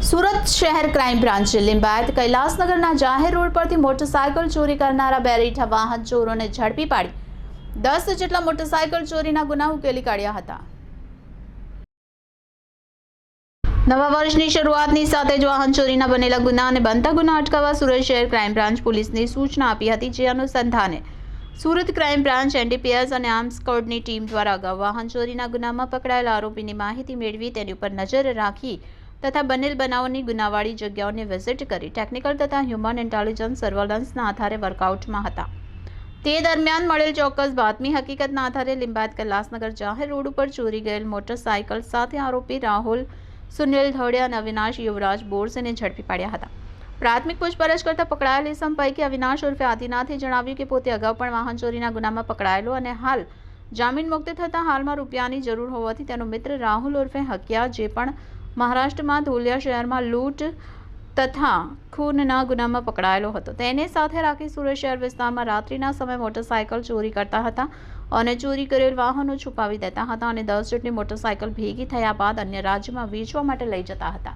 સુરત શહેર ક્રાઇમ બ્રાન્ચે લિંબાયત કૈલાસનગરના જાહેર રોડ પરથી મોટરસાયકલ ચોરી કરનારા બે રીઠા વાહન ચોરોને ઝડપી પાડી 10 જેટલા મોટરસાયકલ ચોરીના ગુના ઉકેલી કાઢ્યા હતા। નવા વર્ષની શરૂઆતની સાથે જ વાહન ચોરીના બનેલા ગુના અને બનતા ગુના અટકાવવા સુરત શહેર ક્રાઇમ બ્રાન્ચ પોલીસને સૂચના આપી હતી। જે અનુસંધાને સુરત ક્રાઇમ બ્રાન્ચ એનડીપીએસ અને આર્મ્સ કોડની ટીમ દ્વારા અગાઉ વાહન ચોરીના ગુનામાં પકડાયેલા આરોપીની માહિતી મેળવી તેની ઉપર નજર રાખી તથા બનેલ બનાવની ગુનાવાળી જગ્યાઓને વિઝિટ કરી ટેકનિકલ તથા હ્યુમન ઇન્ટેલિજન્સ સર્વેલન્સના આધારે વર્કઆઉટમાં હતા। તે દરમિયાન મળેલ ચોક્કસ બાતમી હકીકતના આધારે લિંબાયત કૈલાસનગર જાહેર રોડ ઉપર ચોરી ગયેલ મોટરસાયકલ સાથે આરોપી રાહુલ સુનિલ ધોડિયા અને અવિનાશ યુવરાજ બોરસેને ઝડપી પાડ્યા હતા। પ્રાથમિક પૂછપરછ કરતા પકડાયેલ ઇસમ પૈકી અવિનાશ ઉર્ફે આદિનાથે જણાવ્યું કે પોતે અગાઉ પણ વાહન ચોરીના ગુનામાં પકડાયેલો અને હાલ જામીન મુક્ત થતા હાલમાં રૂપિયાની જરૂર હોવાથી તેનો મિત્ર રાહુલ ઉર્ફે હકિયા જે પણ મહારાષ્ટ્રમાં ધોલિયા શહેરમાં લૂંટ તથા ખૂનના ગુનામાં પકડાયેલો હતો તેને સાથે રાખી સુરત શહેર વિસ્તારમાં રાત્રિના સમયે મોટરસાયકલ ચોરી કરતા હતા અને ચોરી કરેલ વાહનો છુપાવી દેતા હતા અને 10 જેટલી મોટરસાયકલ ભેગી થયા બાદ અન્ય રાજ્યમાં વેચવા માટે લઈ જતા હતા।